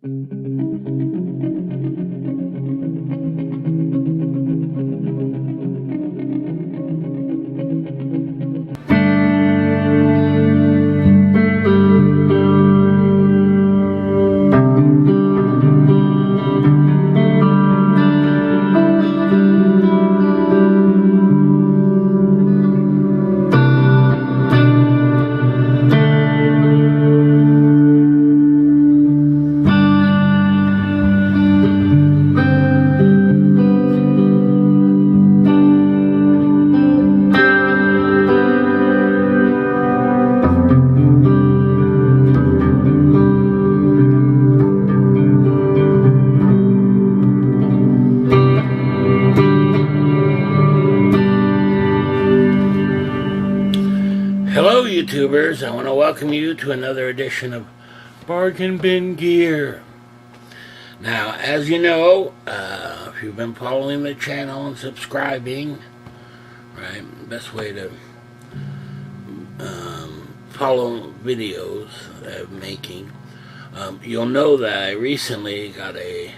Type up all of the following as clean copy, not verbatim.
Hello YouTubers, I want to welcome you to another edition of Bargain Bin Gear. Now, as you know, if you've been following the channel and subscribing, right, best way to follow videos that I'm making, you'll know that I recently got a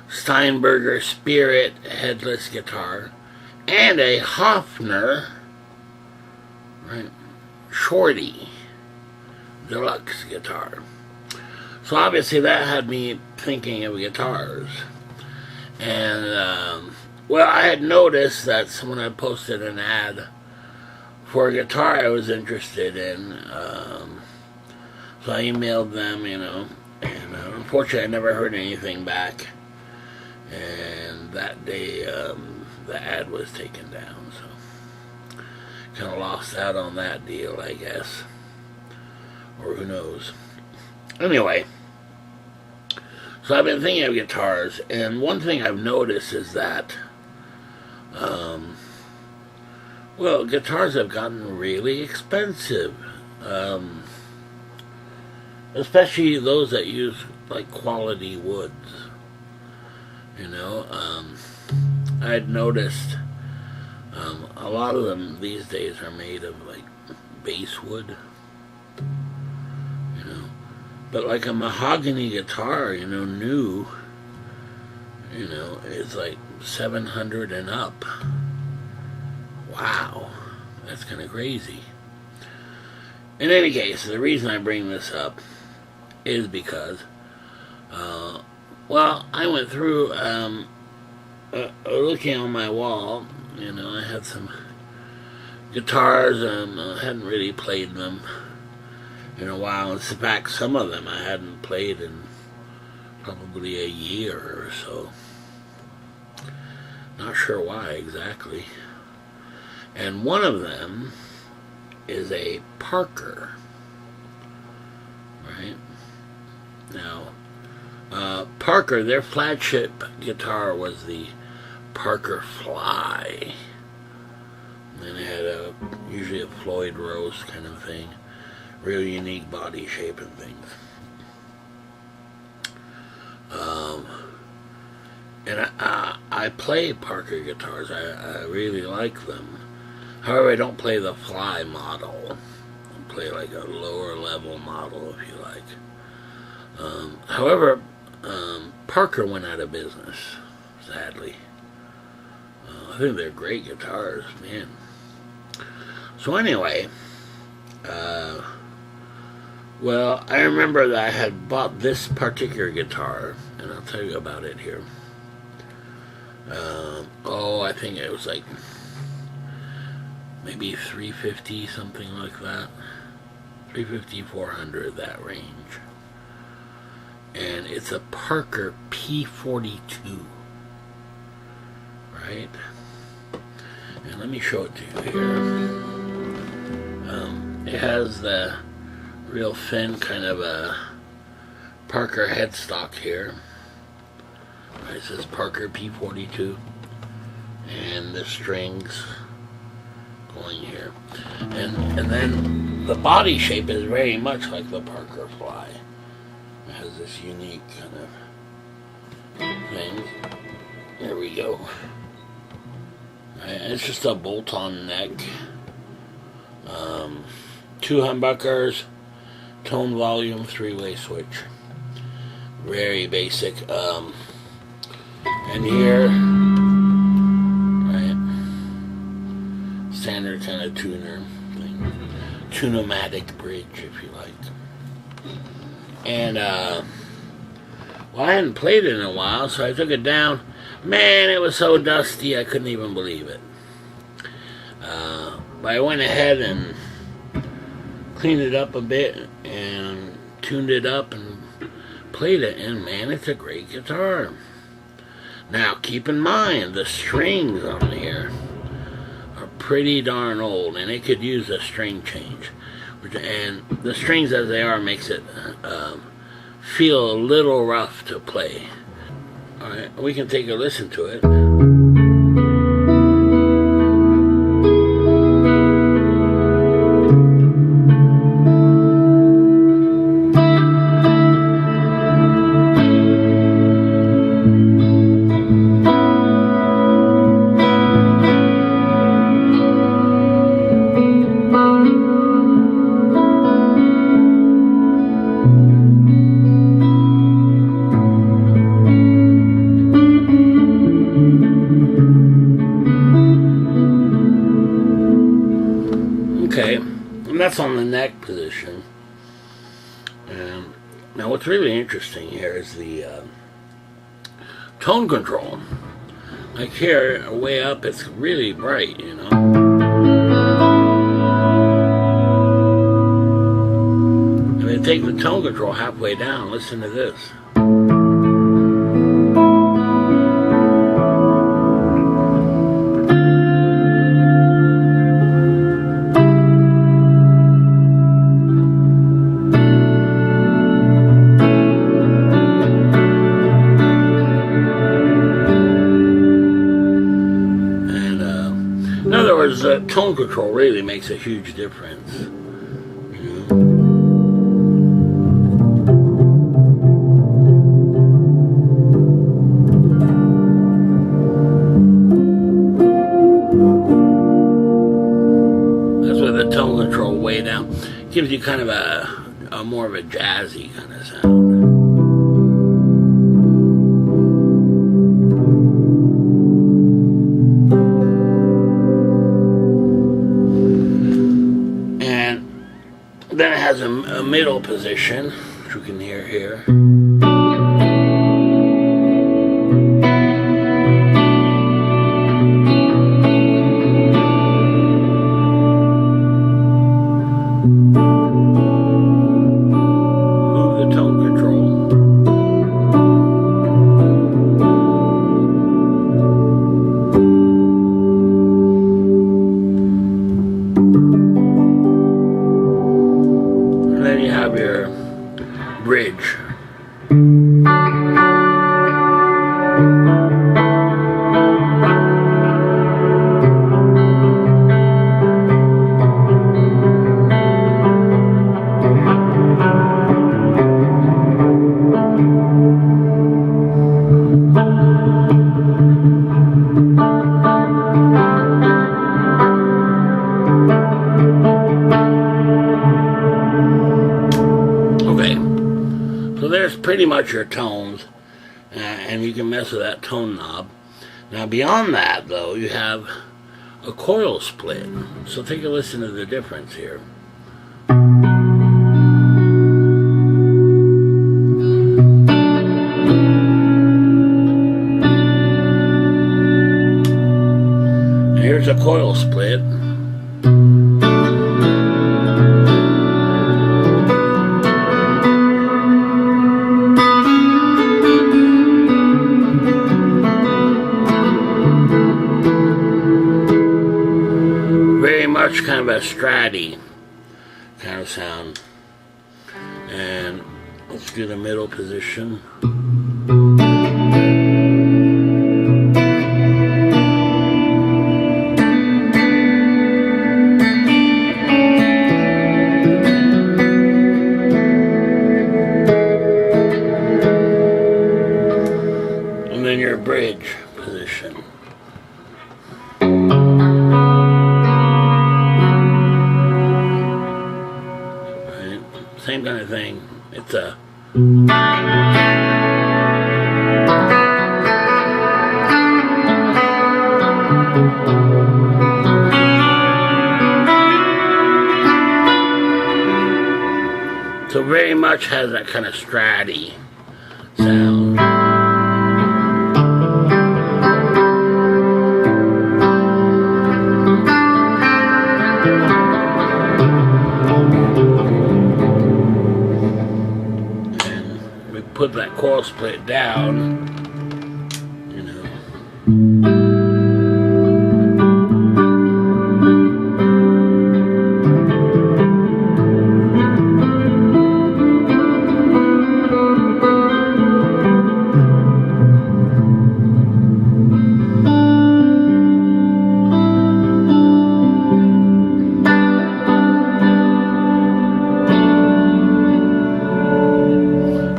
Steinberger Spirit headless guitar and a Hofner, right, Shorty deluxe guitar. So obviously that had me thinking of guitars. And, well, I had noticed that someone had posted an ad for a guitar I was interested in. So I emailed them, you know, and unfortunately I never heard anything back. And that day, the ad was taken down, so kind of lost out on that deal, I guess. Or who knows. Anyway, so I've been thinking of guitars, and one thing I've noticed is that, well, guitars have gotten really expensive. Especially those that use, like, quality woods. You know, I'd noticed a lot of them these days are made of, like, basswood, you know. But, like, a mahogany guitar, you know, new, you know, is like $700 and up. Wow, that's kind of crazy. In any case, the reason I bring this up is because, well, I went through, looking on my wall. You know, I had some guitars, and I hadn't really played them in a while. In fact, some of them I hadn't played in probably a year or so. Not sure why exactly. And one of them is a Parker. Right? Now, Parker, their flagship guitar was the Parker Fly. And it had usually a Floyd Rose kind of thing. Real unique body shape and things. And I play Parker guitars. I really like them. However, I don't play the Fly model. I play like a lower level model, if you like. However, Parker went out of business, sadly. I think they're great guitars, man. So anyway, well, I remember that I had bought this particular guitar, and I'll tell you about it here. Oh, I think it was like maybe $350, something like that. $350, $400, that range. And it's a Parker P42. Right? And let me show it to you here. It has the real thin kind of a Parker headstock here. It says Parker P42. And the strings going here. And then the body shape is very much like the Parker Fly. It has this unique kind of thing. There we go. It's just a bolt-on neck. 2 humbuckers, tone volume, 3-way switch. very basic. And here, right, standard kind of tuner thing, tune-o-matic bridge, if you like. And well, I hadn't played it in a while, so I took it down. Man, it was so dusty I couldn't even believe it. But I went ahead and cleaned it up a bit and tuned it up and played it, and man, it's a great guitar. Now keep in mind the strings on here are pretty darn old, and it could use a string change, and the strings as they are makes it feel a little rough to play. Alright, we can take a listen to it. Okay, and that's on the neck position. Now what's really interesting here is the tone control. Like here, way up, it's really bright, you know. If I take the tone control halfway down, listen to this. In other words, tone control really makes a huge difference. You know? That's with the tone control way down. Gives you kind of a more of a jazzy kind of sound. Then it has a middle position, which you can hear here. Move the tone control. Then you have your bridge. So there's pretty much your tones, and you can mess with that tone knob. Now beyond that, though, you have a coil split. So take a listen to the difference here. Here's a coil split. Very much kind of a stratty kind of sound. And let's do the middle position. And then your bridge position. Right? Same kind of thing. It's a much has that kind of stratty sound. And we put that coil split down, you know.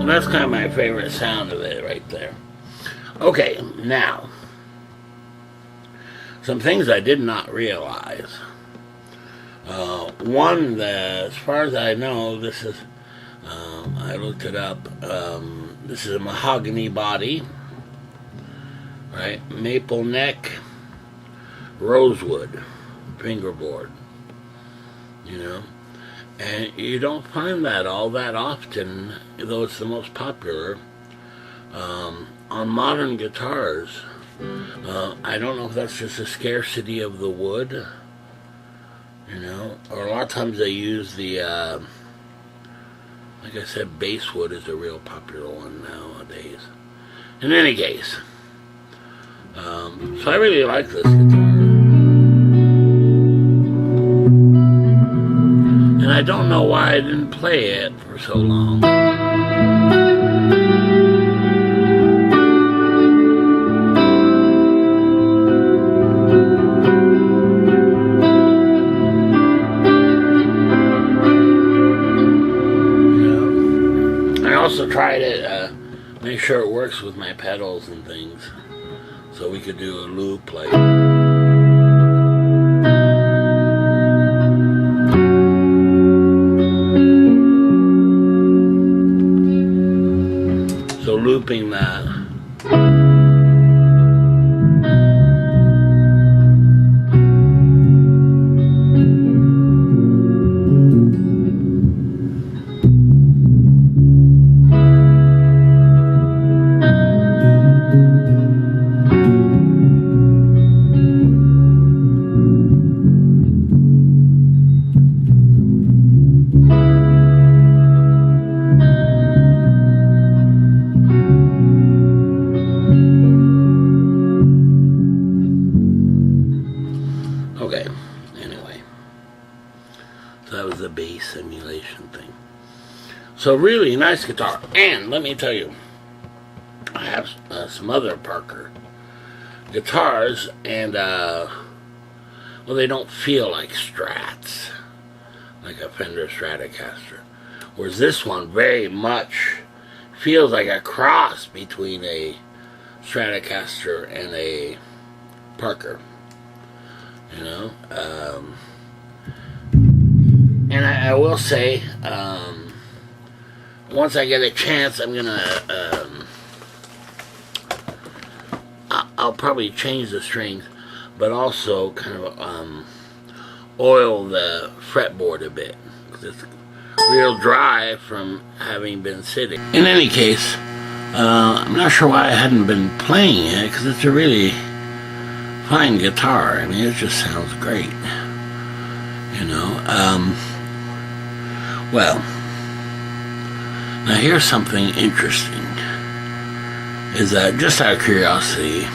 That's kind of my favorite sound of it right there. Okay, now, some things I did not realize. One, as far as I know, this is, I looked it up, this is a mahogany body, right? Maple neck, rosewood fingerboard, you know? And you don't find that all that often, though it's the most popular, on modern guitars. I don't know if that's just a scarcity of the wood, you know, or a lot of times they use the, like I said, basswood is a real popular one nowadays. In any case, so I really like this guitar. And I don't know why I didn't play it for so long. I also tried it, make sure it works with my pedals and things, so we could do a loop like. So looping that. Okay, anyway, so that was the bass simulation thing. So really nice guitar, and let me tell you, I have some other Parker guitars, and well, they don't feel like Strats, like a Fender Stratocaster, whereas this one very much feels like a cross between a Stratocaster and a Parker. You know, and I will say, once I get a chance, I'm gonna, I'll probably change the strings, but also kind of oil the fretboard a bit, because it's real dry from having been sitting. In any case, I'm not sure why I hadn't been playing it, because it's a really fine guitar. I mean, it just sounds great, you know. Well, now here's something interesting, is that, just out of curiosity,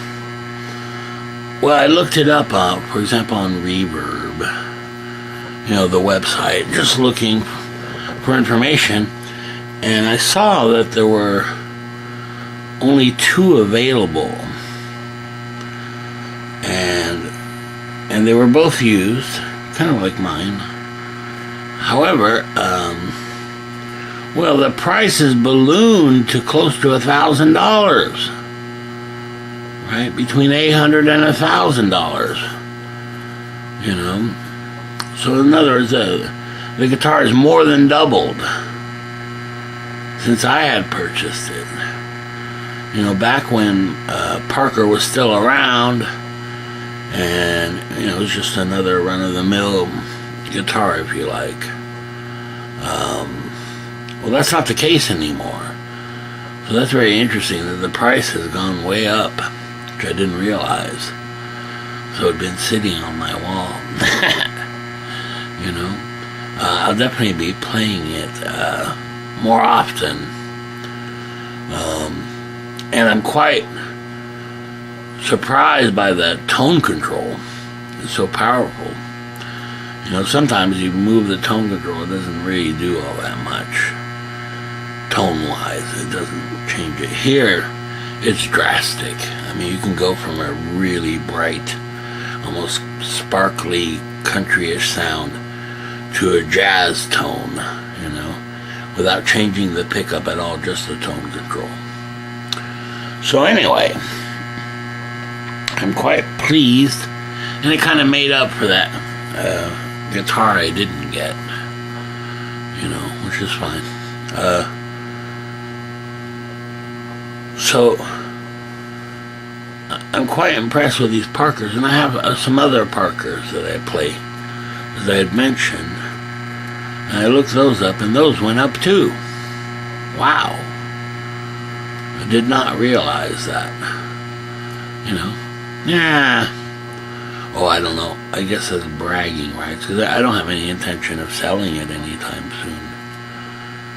well, I looked it up, for example, on Reverb, you know, the website, just looking for information, and I saw that there were only 2 available. And they were both used, kind of like mine. However, well, the prices ballooned to close to $1,000, right? Between $800 and $1,000, you know. So in other words, the guitar has more than doubled since I had purchased it. You know, back when Parker was still around, and, you know, it was just another run-of-the-mill guitar, if you like. Well, that's not the case anymore. So that's very interesting that the price has gone way up, which I didn't realize. So it had been sitting on my wall. You know, I'll definitely be playing it more often. And I'm quite surprised by the tone control. It's so powerful. You know, sometimes you move the tone control, it doesn't really do all that much. Tone-wise, it doesn't change it. Here, it's drastic. I mean, you can go from a really bright, almost sparkly, country-ish sound to a jazz tone, you know, without changing the pickup at all, just the tone control. So anyway, I'm quite pleased, and it kind of made up for that guitar I didn't get, you know, which is fine. So I'm quite impressed with these Parkers, and I have some other Parkers that I play, as I had mentioned, and I looked those up, and those went up too. Wow. I did not realize that, you know. Yeah. Oh, I don't know. I guess that's bragging rights, because I don't have any intention of selling it anytime soon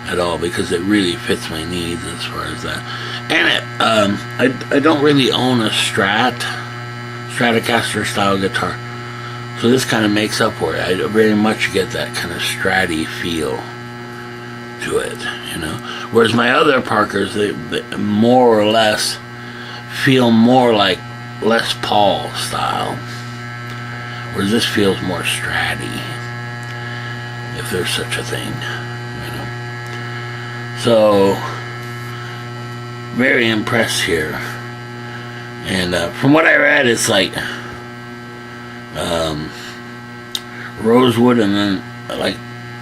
at all, because it really fits my needs as far as that. And I don't really own a Stratocaster style guitar, so this kind of makes up for it. I very much get that kind of Stratty feel to it, you know. Whereas my other Parkers, they more or less feel more like Les Paul style, whereas this feels more Stratty, if there's such a thing, you know. So very impressed here. And from what I read, it's like rosewood and then like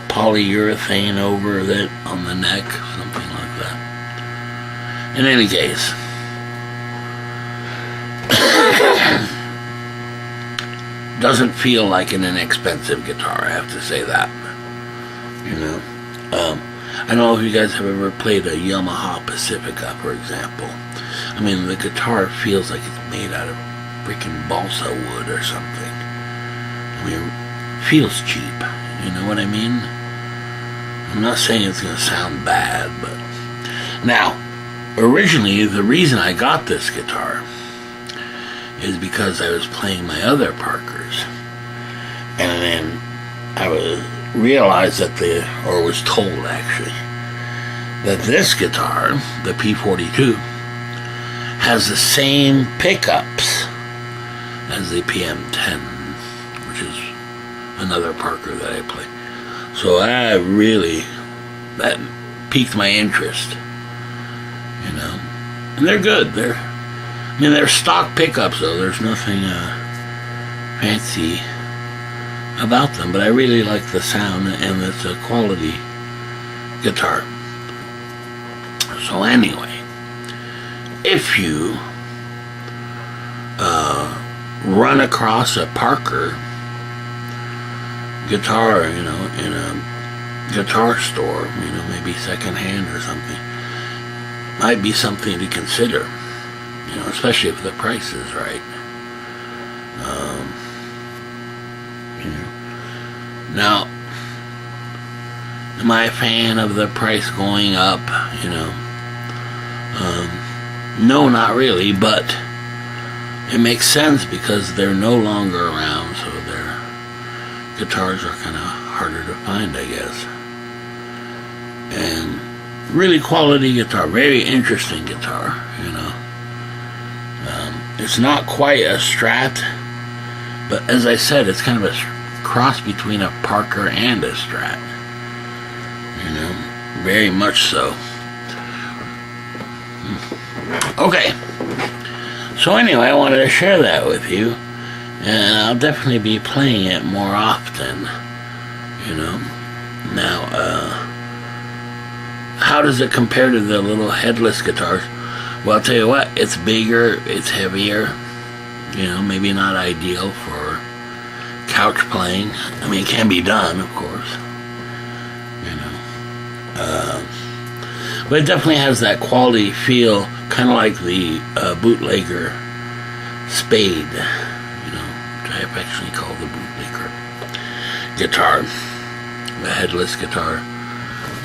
polyurethane over it on the neck, something like that. In any case, doesn't feel like an inexpensive guitar, I have to say that, you know. I don't know if you guys have ever played a Yamaha Pacifica, for example. I mean, the guitar feels like it's made out of freaking balsa wood or something. I mean, it feels cheap, you know what I mean? I'm not saying it's going to sound bad, but... Now, originally, the reason I got this guitar is because I was playing my other Parkers. And then I realized that was told actually, that this guitar, the P42, has the same pickups as the PM10, which is another Parker that I play. So that piqued my interest, you know. And they're good. They're stock pickups though. There's nothing fancy about them, but I really like the sound, and it's a quality guitar. So anyway, if you run across a Parker guitar, you know, in a guitar store, you know, maybe secondhand or something, might be something to consider, you know, especially if the price is right. You know. Now, am I a fan of the price going up, you know? No, not really, but it makes sense because they're no longer around, so their guitars are kind of harder to find, I guess. And really quality guitar, very interesting guitar, you know. It's not quite a Strat, but as I said, it's kind of a cross between a Parker and a Strat, you know, very much so. Okay, so anyway, I wanted to share that with you, and I'll definitely be playing it more often, you know. Now, how does it compare to the little headless guitars? Well, I'll tell you what, it's bigger, it's heavier, you know, maybe not ideal for couch playing. I mean, it can be done, of course, you know, But it definitely has that quality feel, kind of like the bootlegger Spade, which I actually call the bootlegger guitar, the headless guitar,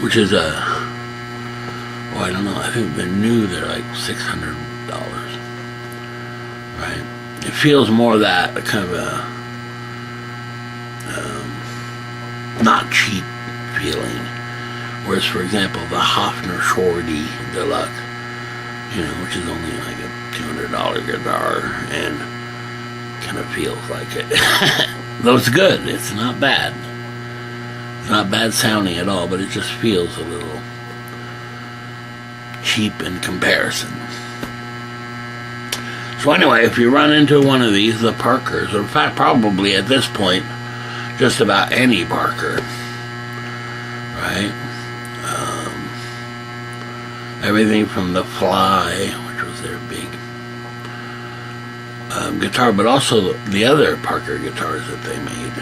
which is I don't know, I think they're new, they're like $600, right? It feels more that kind of a not cheap feeling. Whereas, for example, the Hofner Shorty Deluxe, which is only like a $200 guitar, and kind of feels like it. Though it's good, it's not bad. It's not bad sounding at all, but it just feels a little cheap in comparison. So anyway, if you run into one of these, the Parkers, or in fact probably at this point, just about any Parker, right? Everything from the Fly, which was their big guitar, but also the other Parker guitars that they made.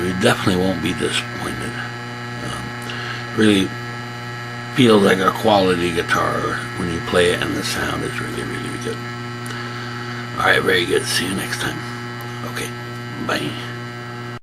You definitely won't be disappointed. Really feels like a quality guitar when you play it, and the sound is really, really good. Alright, very good. See you next time. Okay, bye.